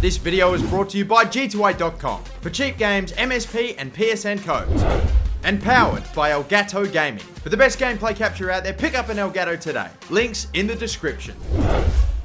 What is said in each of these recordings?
This video is brought to you by G2A.com for cheap games, MSP and PSN codes. And powered by Elgato Gaming. For the best gameplay capture out there, pick up an Elgato today. Links in the description.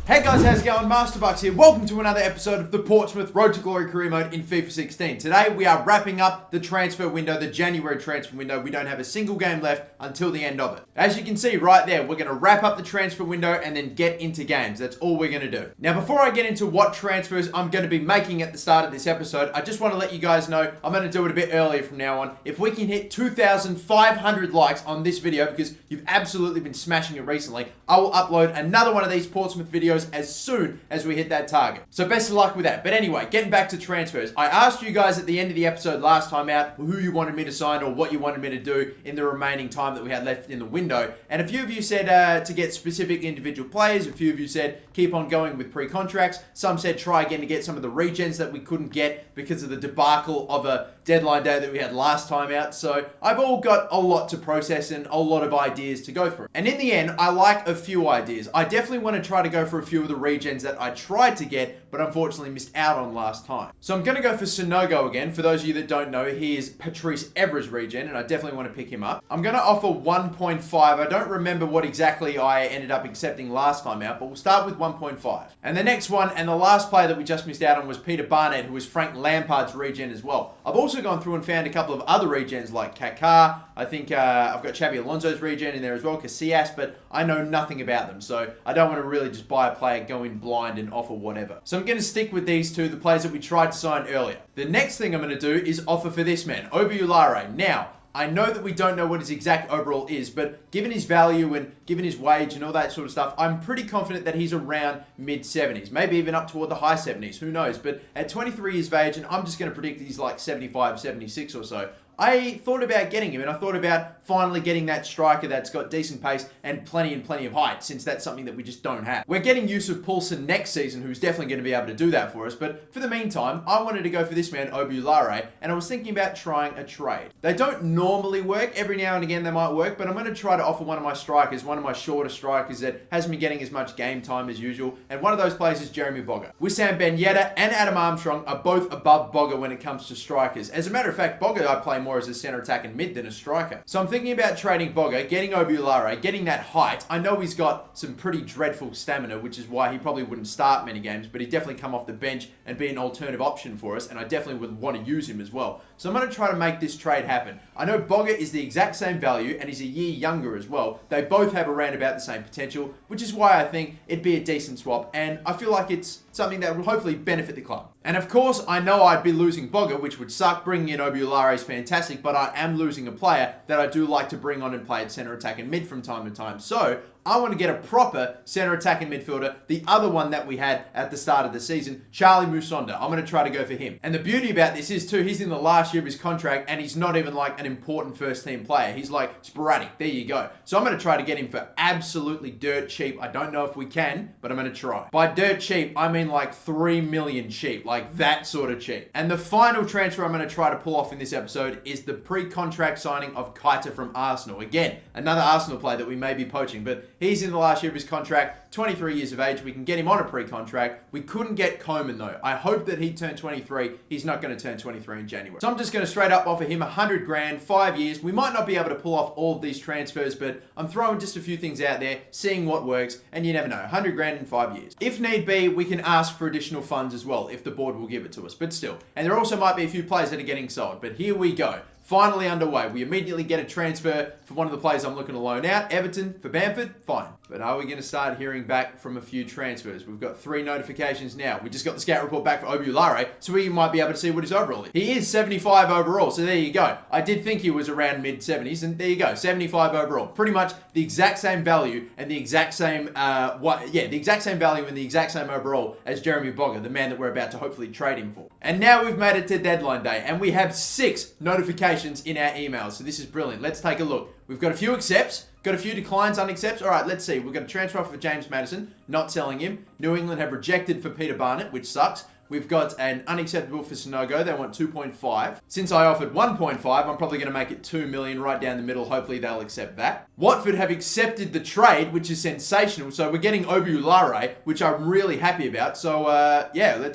Hey guys, how's it going? MasterBucks here. Welcome to another episode of the Portsmouth Road to Glory career mode in FIFA 16. Today we are wrapping up the transfer window, the January transfer window. We don't have a single game left until the end of it. As you can see right there, we're going to wrap up the transfer window and then get into games. That's all we're going to do. Now before I get into what transfers I'm going to be making at the start of this episode, I just want to let you guys know I'm going to do it a bit earlier from now on. If we can hit 2,500 likes on this video, because you've absolutely been smashing it recently, I will upload another one of these Portsmouth videos as soon as we hit that target. So best of luck with that. But anyway, getting back to transfers. I asked you guys at the end of the episode last time out who you wanted me to sign or what you wanted me to do in the remaining time that we had left in the window. And a few of you said to get specific individual players. A few of you said keep on going with pre-contracts. Some said try again to get some of the regens that we couldn't get because of the debacle of a deadline day that we had last time out. So I've all got a lot to process and a lot of ideas to go through. And in the end, I like a few ideas. I definitely want to try to go for a few of the regens that I tried to get, but unfortunately missed out on last time. So I'm going to go for Sonogo again. For those of you that don't know, he is Patrice Evra's regen, and I definitely want to pick him up. I'm going to offer 1.5. I don't remember what exactly I ended up accepting last time out, but we'll start with 1.5. And the next one, and the last player that we just missed out on, was Peter Barnett, who was Frank Lampard's regen as well. I've also gone through and found a couple of other regens like Kaká. I think I've got Xabi Alonso's regen in there as well, Casillas, but I know nothing about them, so I don't want to really just buy a player, go in blind and offer whatever. So I'm going to stick with these two, the players that we tried to sign earlier. The next thing I'm going to do is offer for this man, OVERWATCH. Now, I know that we don't know what his exact overall is, but given his value and given his wage and all that sort of stuff, I'm pretty confident that he's around mid-70s, maybe even up toward the high 70s, who knows. But at 23 years of age, and I'm just going to predict he's like 75, 76 or so, I thought about getting him, and I thought about finally getting that striker that's got decent pace and plenty of height, since that's something that we just don't have. We're getting Yusuf Poulsen next season, who's definitely going to be able to do that for us, but for the meantime, I wanted to go for this man, OVERWATCH, and I was thinking about trying a trade. They don't normally work. Every now and again they might work, but I'm going to try to offer one of my strikers, one of my shorter strikers that hasn't been getting as much game time as usual, and one of those players is Jeremy Boga. Wissam Ben Yedder and Adam Armstrong are both above Boga when it comes to strikers. As a matter of fact, Boga I play more as a center attack and mid than a striker. So I'm thinking about trading Boga, getting OVERWATCH, getting that height. I know he's got some pretty dreadful stamina, which is why he probably wouldn't start many games, but he'd definitely come off the bench and be an alternative option for us, and I definitely would want to use him as well. So I'm going to try to make this trade happen. I know Boga is the exact same value, and he's a year younger as well. They both have around about the same potential, which is why I think it'd be a decent swap, and I feel like it's something that will hopefully benefit the club. And of course, I know I'd be losing Boga, which would suck. Bringing in OVERWATCH is fantastic, but I am losing a player that I do like to bring on and play at center attack and mid from time to time. So I want to get a proper center attacking midfielder, the other one that we had at the start of the season, Charlie Musonda. I'm going to try to go for him. And the beauty about this is too, he's in the last year of his contract and he's not even like an important first team player. He's like sporadic. There you go. So I'm going to try to get him for absolutely dirt cheap. I don't know if we can, but I'm going to try. By dirt cheap, I mean like 3 million cheap, like that sort of cheap. And the final transfer I'm going to try to pull off in this episode is the pre-contract signing of Keita from Arsenal. Again, another Arsenal player that we may be poaching, but he's in the last year of his contract, 23 years of age. We can get him on a pre-contract. We couldn't get Coman though. I hope that he'd turn 23. He's not going to turn 23 in January. So I'm just going to straight up offer him 100 grand, 5 years. We might not be able to pull off all of these transfers, but I'm throwing just a few things out there, seeing what works, and you never know, 100 grand in 5 years. If need be, we can ask for additional funds as well, if the board will give it to us, but still. And there also might be a few players that are getting sold, but here we go. Finally underway. We immediately get a transfer for one of the players I'm looking to loan out. Everton for Bamford, fine. But are we going to start hearing back from a few transfers? We've got 3 notifications now. We just got the scout report back for OVERWATCH, so we might be able to see what his overall is. He is 75 overall, so there you go. I did think he was around mid-70s, and there you go, 75 overall. Pretty much the exact same value and the exact same, the exact same value and the exact same overall as Jeremy Boga, the man that we're about to hopefully trade him for. And now we've made it to deadline day, and we have 6 notifications in our emails, so this is brilliant. Let's take a look. We've got a few accepts, got a few declines, unaccepts. All right, let's see. We've got a transfer offer for James Maddison, not selling him. New England have rejected for Peter Barnett, which sucks. We've got an unacceptable for Sonogo. They want 2.5. Since I offered 1.5, I'm probably going to make it 2 million right down the middle. Hopefully they'll accept that. Watford have accepted the trade, which is sensational. So we're getting OVERWATCH, which I'm really happy about. So yeah,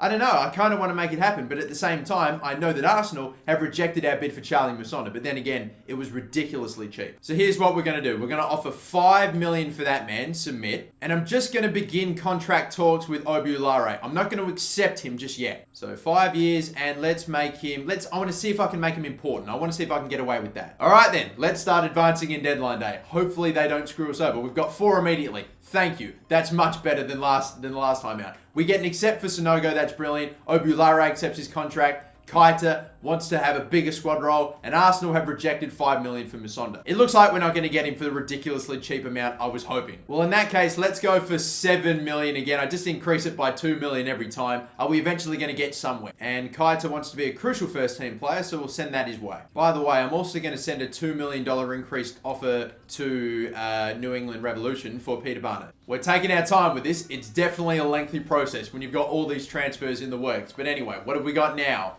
I don't know. I kind of want to make it happen, but at the same time, I know that Arsenal have rejected our bid for Charlie Musonda. But then again, it was ridiculously cheap. So here's what we're going to do. We're going to offer 5 million for that man, submit. And I'm just going to begin contract talks with OVERWATCH. I'm not going to accept him just yet. So 5 years, and let's make him, I want to see if I can make him important. I want to see if I can get away with that. All right then, let's start advancing in deadline day. Hopefully they don't screw us over. We've got 4 immediately. Thank you. That's much better than the last time out. We get an accept for Sonogo. That's brilliant. OVERWATCH accepts his contract. Keita wants to have a bigger squad role, and Arsenal have rejected 5 million for Musonda. It looks like we're not going to get him for the ridiculously cheap amount I was hoping. Well, in that case, let's go for 7 million again. I just increase it by 2 million every time. Are we eventually going to get somewhere? And Keita wants to be a crucial first team player, so we'll send that his way. By the way, I'm also going to send a $2 million increased offer to New England Revolution for Peter Barnett. We're taking our time with this. It's definitely a lengthy process when you've got all these transfers in the works. But anyway, what have we got now?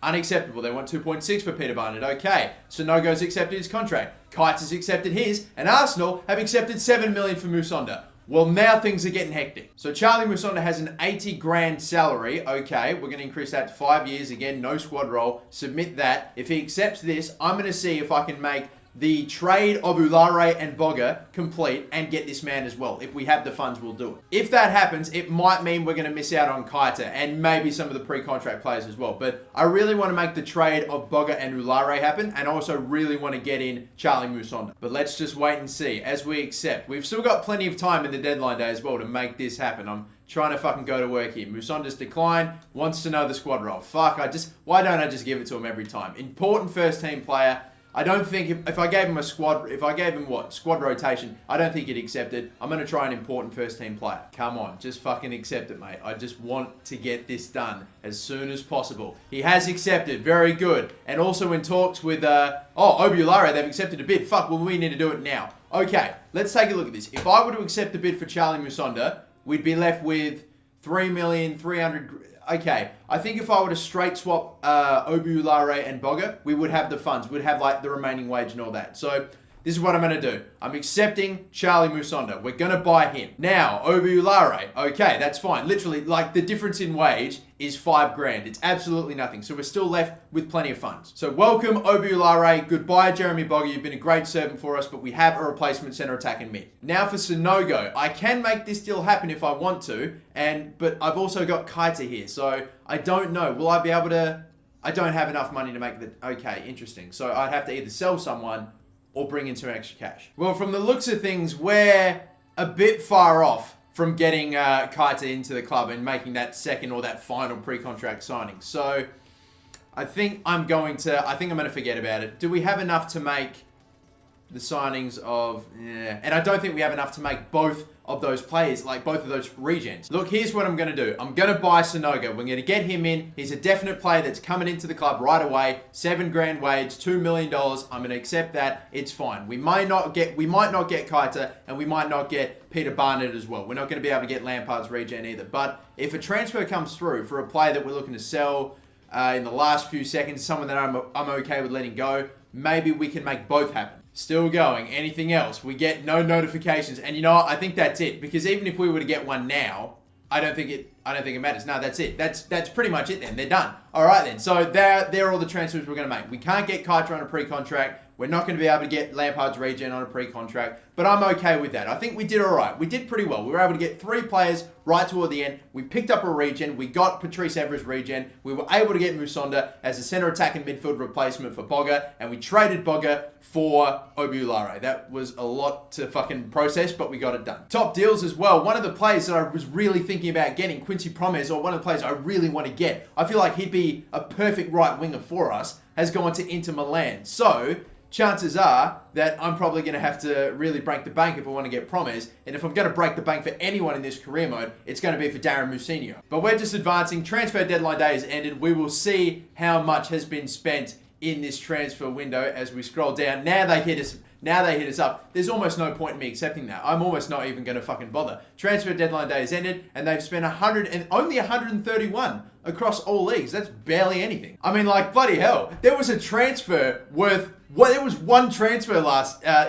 Unacceptable. They want 2.6 for Peter Barnett. Okay. Sonogo's accepted his contract. Keita's accepted his. And Arsenal have accepted 7 million for Musonda. Well, now things are getting hectic. So Charlie Musonda has an 80 grand salary. Okay. We're going to increase that to 5 years. Again, no squad role. Submit that. If he accepts this, I'm going to see if I can make the trade of OVERWATCH and Boga complete and get this man as well. If we have the funds, we'll do it. If that happens, it might mean we're going to miss out on Keita and maybe some of the pre-contract players as well. But I really want to make the trade of Boga and OVERWATCH happen, and I also really want to get in Charlie Musonda. But let's just wait and see as we accept. We've still got plenty of time in the deadline day as well to make this happen. I'm trying to fucking go to work here. Musonda's declined, wants to know the squad role. Fuck, why don't I just give it to him every time? Important first team player. I don't think if I gave him squad rotation, I don't think he'd accept it. I'm going to try an important first team player. Come on, just fucking accept it, mate. I just want to get this done as soon as possible. He has accepted, very good. And also in talks with, OVERWATCH, they've accepted a bid. Fuck, well, we need to do it now. Okay, let's take a look at this. If I were to accept the bid for Charlie Musonda, we'd be left with 3,300,000. Okay, I think if I were to straight swap OVERWATCH and Boga, we would have the funds. We'd have like the remaining wage and all that. So this is what I'm going to do. I'm accepting Charlie Musonda. We're going to buy him. Now, OVERWATCH. Okay, that's fine. Literally, like the difference in wage is 5 grand. It's absolutely nothing. So we're still left with plenty of funds. So welcome OVERWATCH. Goodbye, Jeremy Boga. You've been a great servant for us, but we have a replacement center attacking mid. Now for Sonogo. I can make this deal happen if I want to, but I've also got Keita here. So I don't know. Will I be able to? I don't have enough money to make the. Okay, interesting. So I'd have to either sell someone or bring in some extra cash. Well, from the looks of things, we're a bit far off from getting Keita into the club and making that second or that final pre-contract signing. So I think I'm going to forget about it. Do we have enough to make the signings of... Yeah. And I don't think we have enough to make both of those players, like both of those regens. Look, here's what I'm going to do. I'm going to buy Sonogo. We're going to get him in. He's a definite player that's coming into the club right away. 7 grand wage, $2 million. I'm going to accept that. It's fine. We might not get Keita, and we might not get Peter Barnett as well. We're not going to be able to get Lampard's regen either. But if a transfer comes through for a player that we're looking to sell in the last few seconds, someone that I'm okay with letting go, maybe we can make both happen. Still going. Anything else? We get no notifications. And you know what? I think that's it. Because even if we were to get one now, I don't think it matters. No, that's it. That's pretty much it then. They're done. All right then. So they're all the transfers we're going to make. We can't get Keita on a pre-contract. We're not going to be able to get Lampard's regen on a pre-contract, but I'm okay with that. I think we did all right. We did pretty well. We were able to get 3 players right toward the end. We picked up a regen. We got Patrice Evra's regen. We were able to get Musonda as a center attacking midfield replacement for Boga, and we traded Boga for OVERWATCH. That was a lot to fucking process, but we got it done. Top deals as well. One of the players that I was really thinking about getting, Quincy Promes, or one of the players I really want to get, I feel like he'd be a perfect right winger for us, has gone to Inter Milan. So chances are that I'm probably going to have to really break the bank if I want to get Promes. And if I'm going to break the bank for anyone in this career mode, it's going to be for Darren Musinho. But we're just advancing. Transfer deadline day has ended. We will see how much has been spent in this transfer window as we scroll down. Now they hit us. Now they hit us up. There's almost no point in me accepting that. I'm almost not even going to fucking bother. Transfer deadline day has ended, and they've spent only 131 across all leagues. That's barely anything. I mean, like, bloody hell. There was a transfer worth... Well, there was one transfer in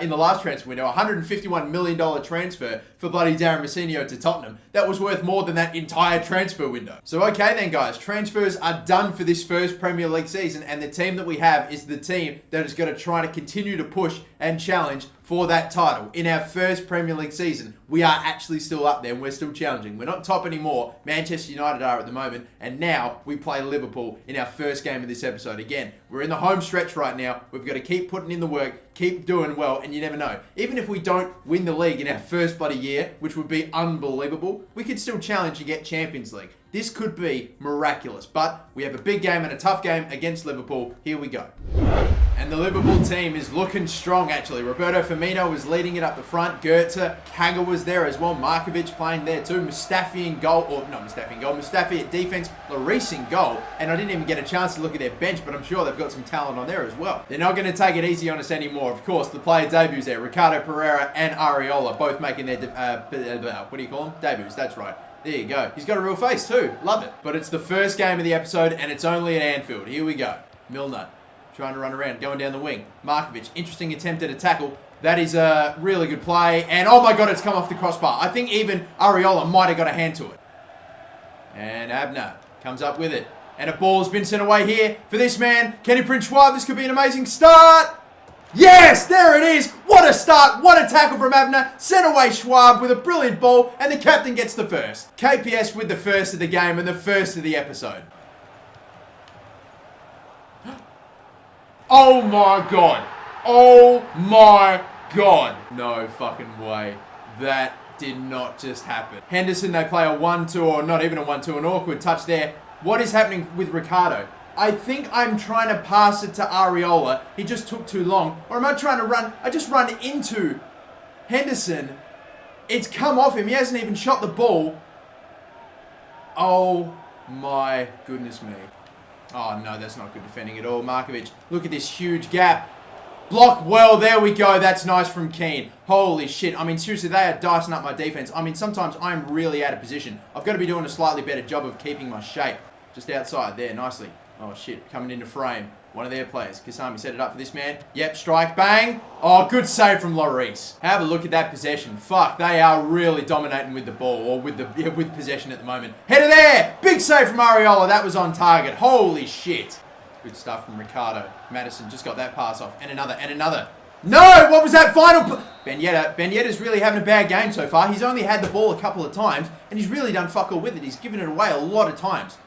the last transfer window, $151 million transfer for bloody Darren Messinio to Tottenham. That was worth more than that entire transfer window. So, okay then, guys. Transfers are done for this first Premier League season, and the team that we have is the team that is going to try to continue to push and challenge for that title. In our first Premier League season, we are actually still up there and we're still challenging. We're not top anymore. Manchester United are at the moment, and now we play Liverpool in our first game of this episode. Again, we're in the home stretch right now. We've got to keep putting in the work, keep doing well, and you never know. Even if we don't win the league in our first bloody year, which would be unbelievable, we could still challenge and get Champions League. This could be miraculous, but we have a big game and a tough game against Liverpool. Here we go. And the Liverpool team is looking strong, actually. Roberto Firmino was leading it up the front. Goetze, Kaga was there as well. Markovic playing there too. Mustafi in goal. Or, not Mustafi in goal. Mustafi at defense. Lloris in goal. And I didn't even get a chance to look at their bench, but I'm sure they've got some talent on there as well. They're not going to take it easy on us anymore. Of course, the player debuts there. Ricardo Pereira and Areola both making their, what do you call them? Debuts, that's right. There you go. He's got a real face too. Love it. But it's the first game of the episode, and it's only at Anfield. Here we go. Milner. Trying to run around, going down the wing. Markovic, interesting attempt at a tackle. That is a really good play. And oh my god, it's come off the crossbar. I think even Areola might have got a hand to it. And Abner comes up with it. And a ball's been sent away here for this man, Kenny Prince Schwab. This could be an amazing start. Yes, there it is. What a start. What a tackle from Abner. Sent away Schwab with a brilliant ball. And the captain gets the first. KPS with the first of the game and the first of the episode. Oh my god. Oh my god. No fucking way. That did not just happen. Henderson, they play a 1-2 or not even a 1-2. An awkward touch there. What is happening with Ricardo? I think I'm trying to pass it to Areola. He just took too long. Or am I trying to run? I just run into Henderson. It's come off him. He hasn't even shot the ball. Oh my goodness me. Oh, no, that's not good defending at all. Markovic, look at this huge gap. Block well. There we go. That's nice from Keane. Holy shit. I mean, seriously, they are dicing up my defense. I mean, sometimes I'm really out of position. I've got to be doing a slightly better job of keeping my shape. Just outside there, nicely. Oh, shit. Coming into frame. One of their players. Kasami set it up for this man. Yep, strike, bang. Oh, good save from Lloris. Have a look at that possession. Fuck, they are really dominating with the ball, or with possession at the moment. Header there! Big save from Areola. That was on target. Holy shit. Good stuff from Ricardo. Madison just got that pass off. And another, and another. No! What was that final... Ben Yedder's really having a bad game so far. He's only had the ball a couple of times, and he's really done fuck all with it. He's given it away a lot of times.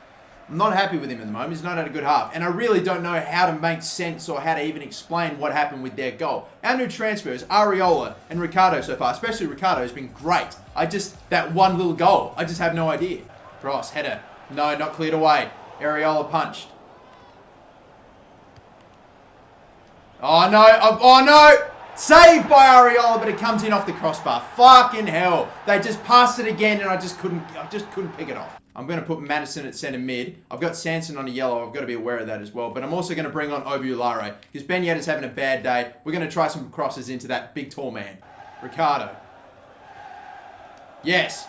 I'm not happy with him at the moment. He's not had a good half. And I really don't know how to make sense or how to even explain what happened with their goal. Our new transfers, Areola and Ricardo so far, especially Ricardo, has been great. That one little goal, I just have no idea. Cross, header. No, not cleared away. Areola punched. Oh no, oh no! Saved by Areola, but it comes in off the crossbar. Fucking hell. They just passed it again and I just couldn't pick it off. I'm going to put Madison at centre mid. I've got Sanson on a yellow. I've got to be aware of that as well. But I'm also going to bring on OVERWATCH because Ben Yedder's having a bad day. We're going to try some crosses into that big tall man. Ricardo. Yes.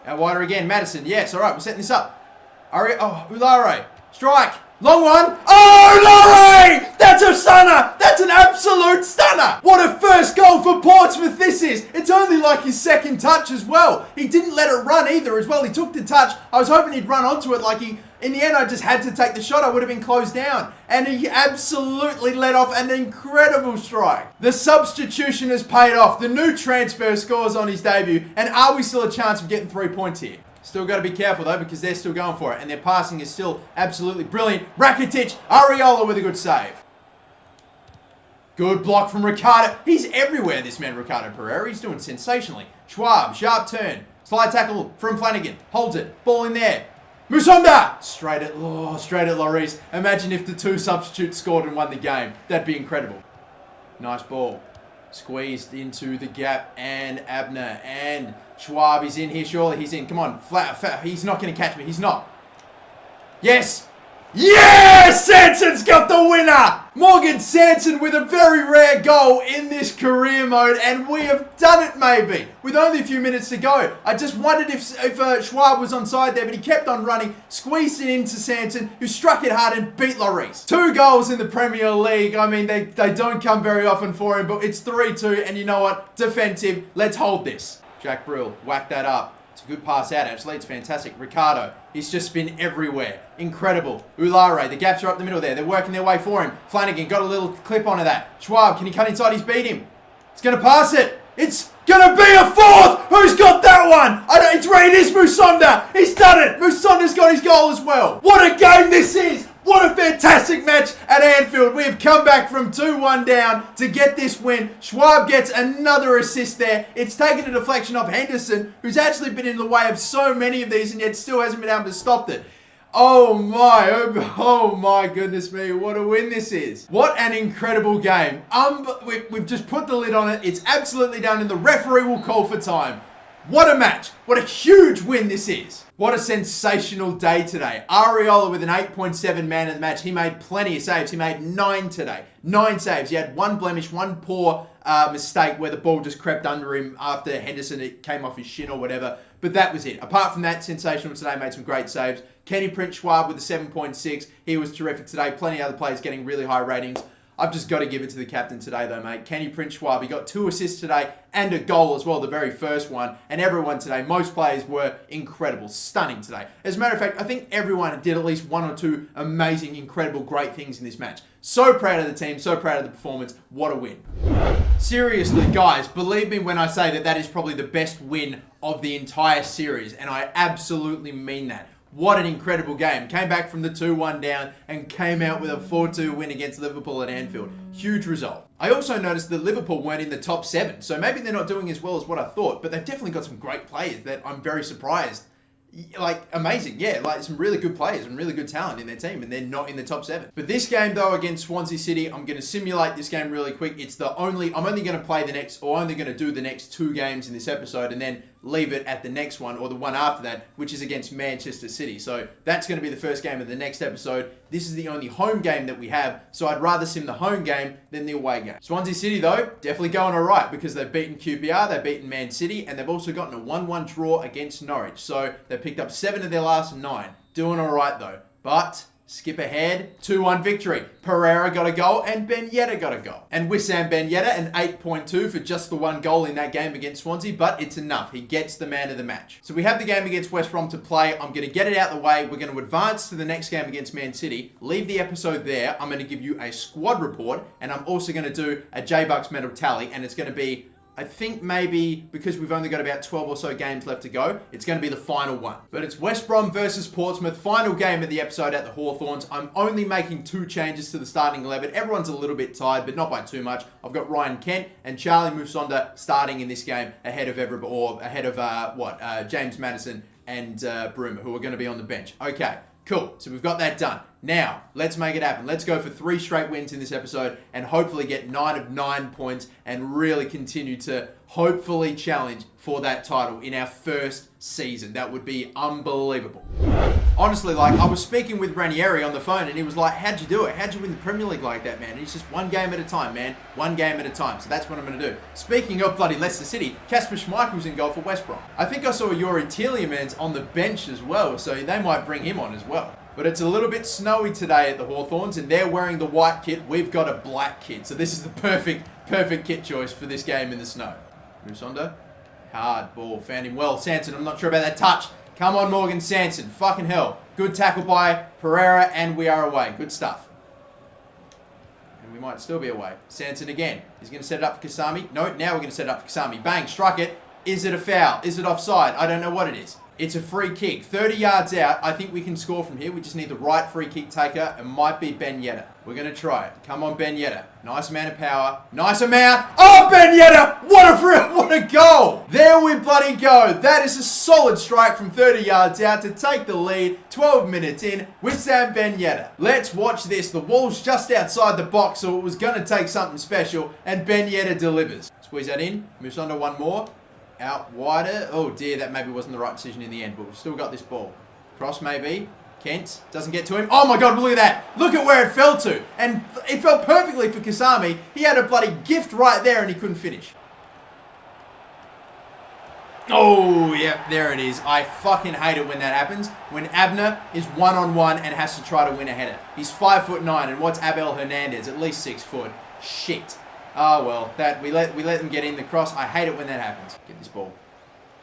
Out wider again. Madison. Yes. All right. We're setting this up. Ulare. Strike. Long one. Oh, Laurie! That's a stunner! That's an absolute stunner! What a first goal for Portsmouth this is! It's only like his second touch as well. He didn't let it run either as well. He took the touch. I was hoping he'd run onto it like he... In the end, I just had to take the shot. I would have been closed down. And he absolutely let off an incredible strike. The substitution has paid off. The new transfer scores on his debut. And are we still a chance of getting 3 points here? Still got to be careful though because they're still going for it and their passing is still absolutely brilliant. Rakitic, Areola with a good save. Good block from Ricardo. He's everywhere, this man Ricardo Pereira. He's doing sensationally. Schwab, sharp turn. Slide tackle from Flanagan. Holds it. Ball in there. Musonda! Straight at Lloris. Imagine if the two substitutes scored and won the game. That'd be incredible. Nice ball. Squeezed into the gap and Abner and Schwab is in here. Surely he's in. Come on. Flat. He's not going to catch me. He's not. Yes. Yes! Yes, Sanson's got the winner! Morgan Sanson with a very rare goal in this career mode, and we have done it maybe, with only a few minutes to go. I just wondered if Schwab was onside there, but he kept on running, squeezed it into Sanson, who struck it hard and beat Lloris. 2 goals in the Premier League. I mean, they don't come very often for him, but it's 3-2, and you know what? Defensive. Let's hold this. Jack Brill, whack that up. It's a good pass out, actually. It's fantastic. Ricardo, he's just been everywhere. Incredible. Ulare, the gaps are up the middle there. They're working their way for him. Flanagan got a little clip onto that. Schwab, can he cut inside? He's beat him. He's going to pass it. It's going to be a 4th. Who's got that one? It is Musonda. He's done it. Musonda's got his goal as well. What a game this is. What a fantastic match at Anfield. We have come back from 2-1 down to get this win. Schwab gets another assist there. It's taken a deflection off Henderson, who's actually been in the way of so many of these and yet still hasn't been able to stop it. Oh my goodness me, what a win this is. What an incredible game. We've just put the lid on it. It's absolutely done and the referee will call for time. What a match. What a huge win this is. What a sensational day today. Areola with an 8.7 man of the match. He made plenty of saves. He made 9 today. 9 saves. He had 1 blemish, 1 poor mistake where the ball just crept under him after Henderson, it came off his shin or whatever. But that was it. Apart from that, sensational today. Made some great saves. Kenny Prince Schwab with a 7.6. He was terrific today. Plenty of other players getting really high ratings. I've just got to give it to the captain today though, mate. Kenny Prince Schwab, he got 2 assists today and a goal as well, the very first one. And everyone today, most players were incredible, stunning today. As a matter of fact, I think everyone did at least 1 or 2 amazing, incredible, great things in this match. So proud of the team, so proud of the performance. What a win. Seriously, guys, believe me when I say that that is probably the best win of the entire series. And I absolutely mean that. What an incredible game. Came back from the 2-1 down and came out with a 4-2 win against Liverpool at Anfield. Huge result. I also noticed that Liverpool weren't in the top 7, so maybe they're not doing as well as what I thought, but they've definitely got some great players that I'm very surprised. Like, amazing, yeah, like some really good players and really good talent in their team, and they're not in the top 7. But this game, though, against Swansea City, I'm going to simulate this game really quick. I'm only going to play only going to do the next 2 games in this episode, and then leave it at the next one, or the one after that, which is against Manchester City. So that's going to be the first game of the next episode. This is the only home game that we have, so I'd rather sim the home game than the away game. Swansea City, though, definitely going all right, because they've beaten QPR, they've beaten Man City, and they've also gotten a 1-1 draw against Norwich. So they've picked up 7 of their last 9. Doing all right, though. But skip ahead, 2-1 victory. Pereira got a goal and Ben Yedder got a goal. And Wissam Ben Yedder, an 8.2 for just the 1 goal in that game against Swansea, but it's enough. He gets the man of the match. So we have the game against West Brom to play. I'm going to get it out the way. We're going to advance to the next game against Man City. Leave the episode there. I'm going to give you a squad report, and I'm also going to do a J-Bucks medal tally, and it's going to be, I think maybe because we've only got about 12 or so games left to go, it's going to be the final one. But it's West Brom versus Portsmouth, final game of the episode at the Hawthorns. I'm only making 2 changes to the starting 11. Everyone's a little bit tired, but not by too much. I've got Ryan Kent and Charlie Musonda starting in this game ahead of James Maddison and Brom, who are going to be on the bench. Okay, cool. So we've got that done. Now, let's make it happen. Let's go for 3 straight wins in this episode and hopefully get 9 of 9 points and really continue to hopefully challenge for that title in our first season. That would be unbelievable. Honestly, like, I was speaking with Ranieri on the phone and he was like, how'd you do it? How'd you win the Premier League like that, man? And it's just 1 game at a time, man. 1 game at a time. So that's what I'm going to do. Speaking of bloody Leicester City, Kasper Schmeichel's in goal for West Brom. I think I saw Yuri Tielemans on the bench as well, so they might bring him on as well. But it's a little bit snowy today at the Hawthorns, and they're wearing the white kit. We've got a black kit. So this is the perfect kit choice for this game in the snow. Musonda. Hard ball. Found him well. Sanson, I'm not sure about that touch. Come on, Morgan Sanson. Fucking hell. Good tackle by Pereira, and we are away. Good stuff. And we might still be away. Sanson again. He's going to set it up for Kasami. No, now we're going to set it up for Kasami. Bang, struck it. Is it a foul? Is it offside? I don't know what it is. It's a free kick. 30 yards out. I think we can score from here. We just need the right free kick taker. It might be Ben Yedder. We're going to try it. Come on, Ben Yedder. Nice amount of power. Nice amount. Oh, Ben Yedder! What a goal! There we bloody go. That is a solid strike from 30 yards out to take the lead. 12 minutes in with Sam Ben Yedder. Let's watch this. The wall's just outside the box, so it was going to take something special, and Ben Yedder delivers. Squeeze that in. Moves on to 1 more. Out wider. Oh dear, that maybe wasn't the right decision in the end, but we've still got this ball. Cross maybe. Kent doesn't get to him. Oh my god, look at that. Look at where it fell to. And it fell perfectly for Kasami. He had a bloody gift right there and he couldn't finish. Oh, yeah, there it is. I fucking hate it when that happens. When Abner is one-on-one and has to try to win a header. He's 5'9", and what's Abel Hernandez? At least 6 foot. Shit. Oh, well, that we let them get in the cross. I hate it when that happens. Get this ball.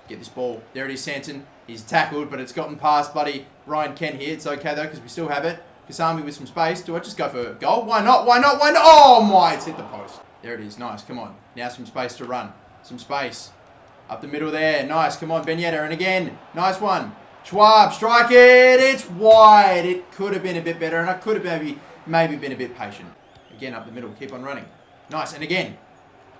Get this ball. There it is, Santon. He's tackled, but it's gotten past buddy Ryan Kent here. It's okay, though, because we still have it. Kasami with some space. Do I just go for a goal? Why not? Why not? Why not? Oh, my. It's hit the post. There it is. Nice. Come on. Now some space to run. Some space. Up the middle there. Nice. Come on, Benyetta. And again. Nice one. Schwab. Strike it. It's wide. It could have been a bit better, and I could have maybe been a bit patient. Again, up the middle. Keep on running. Nice. And again.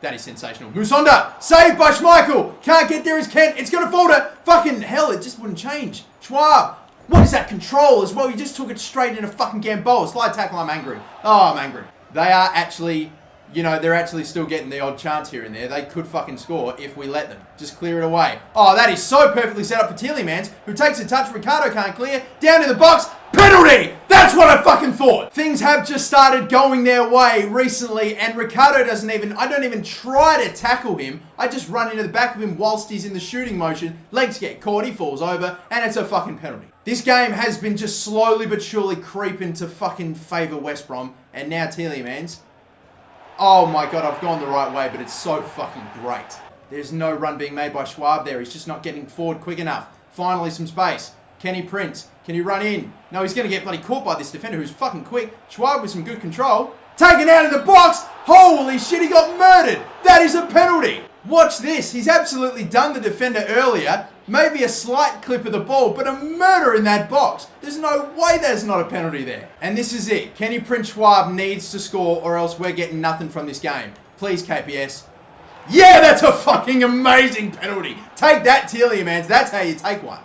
That is sensational. Musonda. Saved by Schmeichel. Can't get there as Kent. It's going to falter. Fucking hell. It just wouldn't change. Schwab. What is that control as well? You just took it straight in a fucking Gamboa. Slide tackle. I'm angry. Oh, I'm angry. They are actually... You know, they're actually still getting the odd chance here and there. They could fucking score if we let them. Just clear it away. Oh, that is so perfectly set up for Tielemans, who takes a touch. Ricardo can't clear. Down in the box. Penalty! That's what I fucking thought. Things have just started going their way recently, and Ricardo doesn't even... I don't even try to tackle him. I just run into the back of him whilst he's in the shooting motion. Legs get caught. He falls over, and it's a fucking penalty. This game has been just slowly but surely creeping to fucking favour West Brom, and now Tielemans... Oh my god, I've gone the right way, but it's so fucking great. There's no run being made by Schwab there. He's just not getting forward quick enough. Finally, some space. Kenny Prince. Can he run in? No, he's going to get bloody caught by this defender who's fucking quick. Schwab with some good control. Taken out of the box. Holy shit, he got murdered. That is a penalty. Watch this. He's absolutely done the defender earlier. Maybe a slight clip of the ball, but a murder in that box. There's no way there's not a penalty there. And this is it. Kenny Prince Schwab needs to score or else we're getting nothing from this game. Please, KPS. Yeah, that's a fucking amazing penalty. Take that, Tielemans. That's how you take one.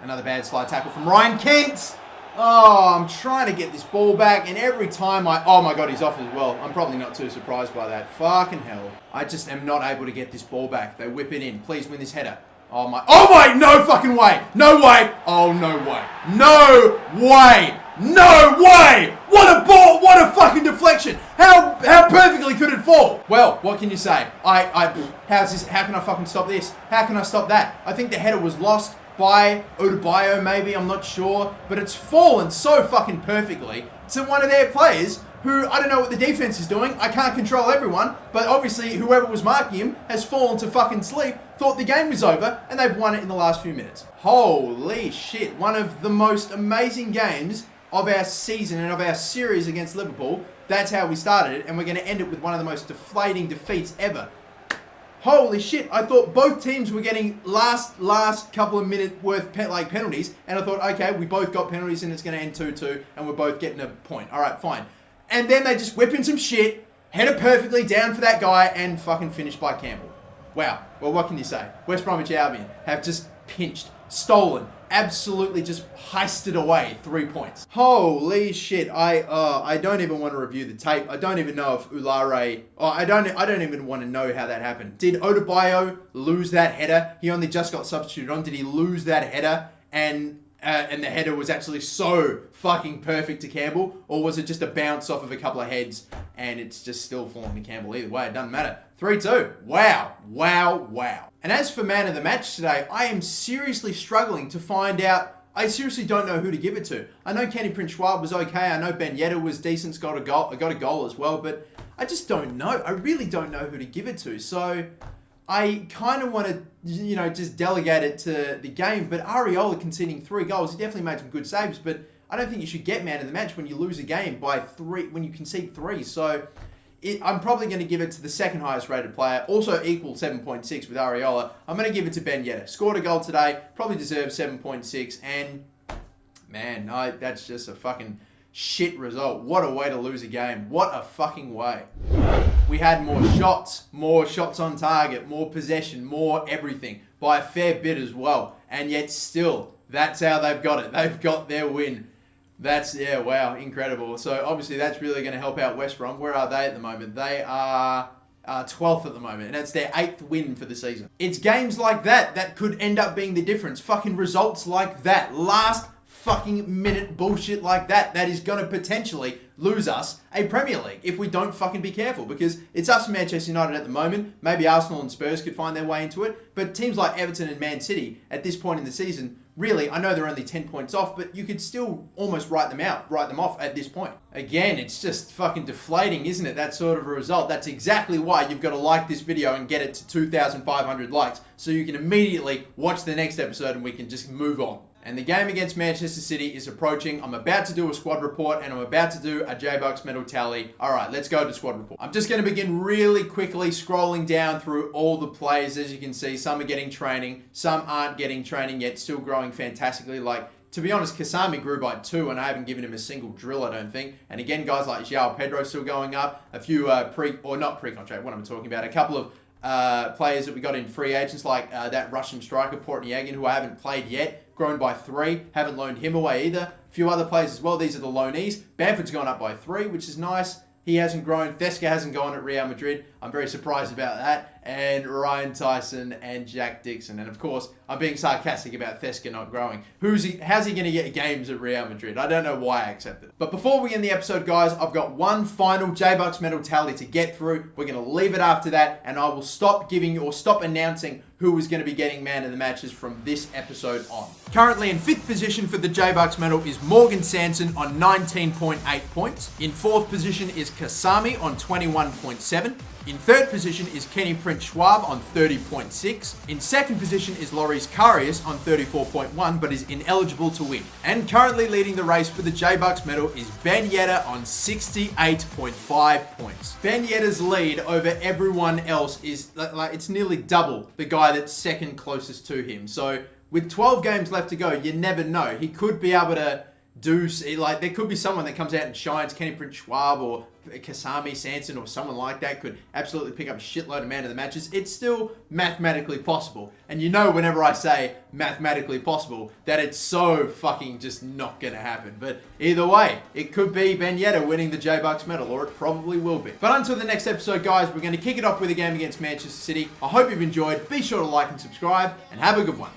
Another bad slide tackle from Ryan Kent. Oh, I'm trying to get this ball back, and every time oh my god, he's off as well. I'm probably not too surprised by that. Fucking hell. I just am not able to get this ball back. They whip it in. Please win this header. Oh my, no fucking way. No way. Oh, no way. No way. No way. What a ball. What a fucking deflection. How perfectly could it fall? Well, what can you say? How's this? How can I fucking stop this? How can I stop that? I think the header was lost by Odebayo, maybe, I'm not sure, but it's fallen so fucking perfectly to one of their players who, I don't know what the defense is doing, I can't control everyone, but obviously whoever was marking him has fallen to fucking sleep, thought the game was over, and they've won it in the last few minutes. Holy shit, one of the most amazing games of our season and of our series against Liverpool. That's how we started it, and we're going to end it with one of the most deflating defeats ever. Holy shit, I thought both teams were getting last couple of minutes worth penalties, and I thought, okay, we both got penalties and it's going to end 2-2, and we're both getting a point. All right, fine. And then they just whip in some shit, head it perfectly down for that guy, and fucking finished by Campbell. Wow. Well, what can you say? West Bromwich Albion have just pinched, stolen, absolutely just heisted away 3 points. Holy shit. I don't even want to review the tape. I don't even know if Ulare... Oh, I don't even want to know how that happened. Did Odebayo lose that header? He only just got substituted on. Did he lose that header? And the header was actually so fucking perfect to Campbell? Or was it just a bounce off of a couple of heads and it's just still falling to Campbell? Either way, it doesn't matter. 3-2. Wow. Wow. Wow. And as for man of the match today, I am seriously struggling to find out. I seriously don't know who to give it to. I know Kenny Prince Schwab was okay. I know Benyetta was decent, got a goal as well, but I just don't know. I really don't know who to give it to. So I kind of want to, just delegate it to the game. But Areola conceding 3 goals, he definitely made some good saves, but I don't think you should get man of the match when you lose a game by 3, when you concede 3. So I'm probably going to give it to the second highest rated player, also equal 7.6 with Areola. I'm going to give it to Benyetta. Scored a goal today, probably deserves 7.6, and man, that's just a fucking shit result. What a way to lose a game. What a fucking way. We had more shots on target, more possession, more everything, by a fair bit as well, and yet still, that's how they've got it. They've got their win. Wow, incredible. So obviously that's really going to help out West Brom. Where are they at the moment? They are 12th at the moment, and it's their 8th win for the season. It's games like that that could end up being the difference. Fucking results like that. Last fucking minute bullshit like that is going to potentially lose us a Premier League if we don't fucking be careful, because it's us and Manchester United at the moment. Maybe Arsenal and Spurs could find their way into it, but teams like Everton and Man City at this point in the season, really, I know they're only 10 points off, but you could still almost write them off at this point. Again, it's just fucking deflating, isn't it? That sort of a result. That's exactly why you've got to like this video and get it to 2,500 likes so you can immediately watch the next episode and we can just move on. And the game against Manchester City is approaching. I'm about to do a squad report and I'm about to do a J-Bucks medal tally. All right, let's go to squad report. I'm just going to begin really quickly scrolling down through all the players. As you can see, some are getting training, some aren't getting training yet, still growing fantastically. Like, to be honest, Kasami grew by 2 and I haven't given him a single drill, I don't think. And again, guys like João Pedro still going up. A few not pre-contract, what am I talking about? A couple of players that we got in free agents, like that Russian striker, Portsmouth, who I haven't played yet. Grown by 3, haven't loaned him away either. A few other players as well, these are the loanees. Bamford's gone up by 3, which is nice. He hasn't grown. Theska hasn't gone at Real Madrid. I'm very surprised about that. And Ryan Tyson and Jack Dixon. And of course, I'm being sarcastic about Theska not growing. How's he going to get games at Real Madrid? I don't know why I accept it. But before we end the episode, guys, I've got one final J-Bucks medal tally to get through. We're going to leave it after that, and I will stop announcing who is going to be getting man of the matches from this episode on. Currently in 5th position for the J-Bucks medal is Morgan Sanson on 19.8 points. In 4th position is Kasami on 21.7. In 3rd position is Kenny Prince Schwab on 30.6. In 2nd position is Loris Karius on 34.1, but is ineligible to win. And currently leading the race for the J-Bucks medal is Ben Yedder on 68.5 points. Ben Yedder's lead over everyone else is, it's nearly double the guy that's second closest to him. So with 12 games left to go, you never know. He could be able to there could be someone that comes out and shines. Kenny Prince Schwab or Kasami, Sanson, or someone like that could absolutely pick up a shitload of man of the matches. It's still mathematically possible. And you know, whenever I say mathematically possible, that it's so fucking just not going to happen. But either way, it could be Ben Yedder winning the J-Bucks medal, or it probably will be. But until the next episode, guys, we're going to kick it off with a game against Manchester City. I hope you've enjoyed. Be sure to like and subscribe, and have a good one.